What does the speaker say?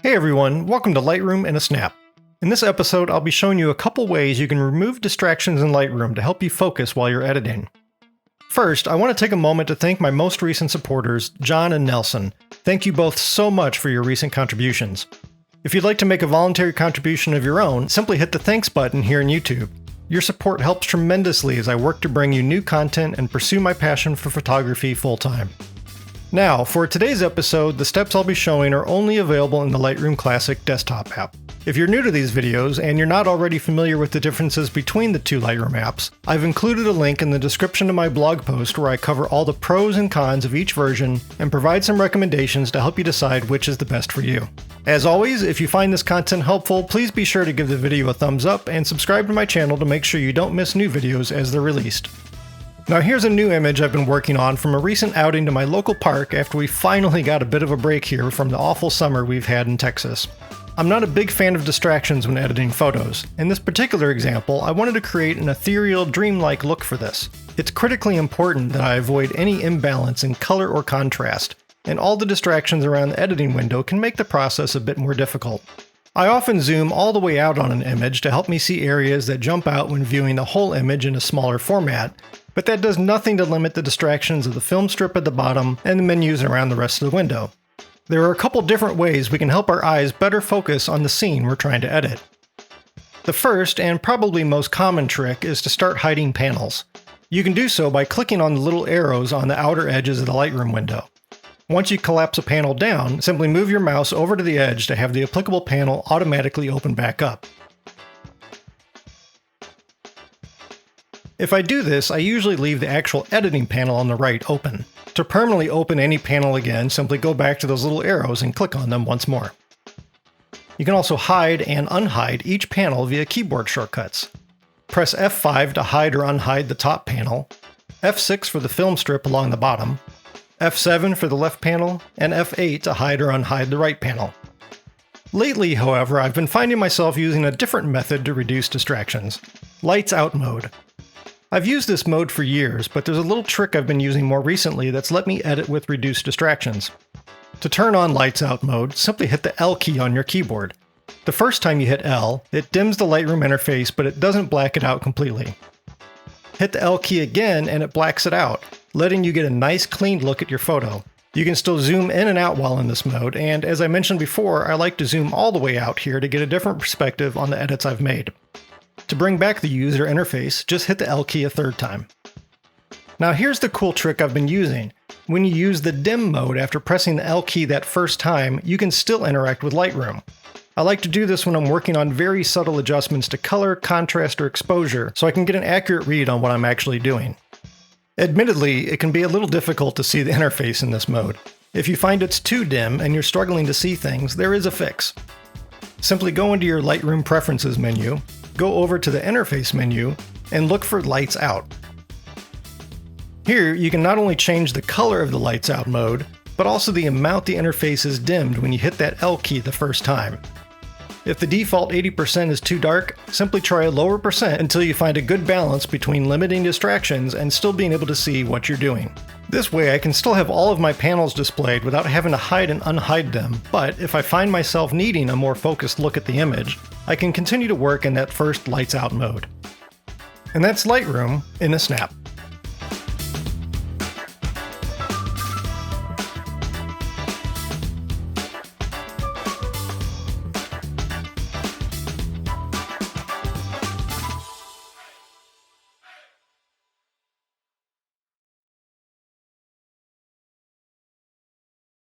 Hey everyone, welcome to Lightroom in a Snap. In this episode, I'll be showing you a couple ways you can remove distractions in Lightroom to help you focus while you're editing. First, I want to take a moment to thank my most recent supporters, John and Nelson. Thank you both so much for your recent contributions. If you'd like to make a voluntary contribution of your own, simply hit the thanks button here in YouTube. Your support helps tremendously as I work to bring you new content and pursue my passion for photography full-time. Now, for today's episode, the steps I'll be showing are only available in the Lightroom Classic desktop app. If you're new to these videos and you're not already familiar with the differences between the two Lightroom apps, I've included a link in the description of my blog post where I cover all the pros and cons of each version and provide some recommendations to help you decide which is the best for you. As always, if you find this content helpful, please be sure to give the video a thumbs up and subscribe to my channel to make sure you don't miss new videos as they're released. Now here's a new image I've been working on from a recent outing to my local park after we finally got a bit of a break here from the awful summer we've had in Texas. I'm not a big fan of distractions when editing photos. In this particular example, I wanted to create an ethereal, dreamlike look for this. It's critically important that I avoid any imbalance in color or contrast, and all the distractions around the editing window can make the process a bit more difficult. I often zoom all the way out on an image to help me see areas that jump out when viewing the whole image in a smaller format, but that does nothing to limit the distractions of the film strip at the bottom and the menus around the rest of the window. There are a couple different ways we can help our eyes better focus on the scene we're trying to edit. The first, and probably most common trick, is to start hiding panels. You can do so by clicking on the little arrows on the outer edges of the Lightroom window. Once you collapse a panel down, simply move your mouse over to the edge to have the applicable panel automatically open back up. If I do this, I usually leave the actual editing panel on the right open. To permanently open any panel again, simply go back to those little arrows and click on them once more. You can also hide and unhide each panel via keyboard shortcuts. Press F5 to hide or unhide the top panel, F6 for the film strip along the bottom, F7 for the left panel, and F8 to hide or unhide the right panel. Lately, however, I've been finding myself using a different method to reduce distractions: Lights Out mode. I've used this mode for years, but there's a little trick I've been using more recently that's let me edit with reduced distractions. To turn on Lights Out mode, simply hit the L key on your keyboard. The first time you hit L, it dims the Lightroom interface, but it doesn't black it out completely. Hit the L key again and it blacks it out, letting you get a nice clean look at your photo. You can still zoom in and out while in this mode, and as I mentioned before, I like to zoom all the way out here to get a different perspective on the edits I've made. To bring back the user interface, just hit the L key a third time. Now here's the cool trick I've been using. When you use the dim mode after pressing the L key that first time, you can still interact with Lightroom. I like to do this when I'm working on very subtle adjustments to color, contrast, or exposure, so I can get an accurate read on what I'm actually doing. Admittedly, it can be a little difficult to see the interface in this mode. If you find it's too dim and you're struggling to see things, there is a fix. Simply go into your Lightroom Preferences menu, go over to the Interface menu, and look for Lights Out. Here, you can not only change the color of the Lights Out mode, but also the amount the interface is dimmed when you hit that L key the first time. If the default 80% is too dark, simply try a lower percent until you find a good balance between limiting distractions and still being able to see what you're doing. This way I can still have all of my panels displayed without having to hide and unhide them, but if I find myself needing a more focused look at the image, I can continue to work in that first Lights Out mode. And that's Lightroom in a snap.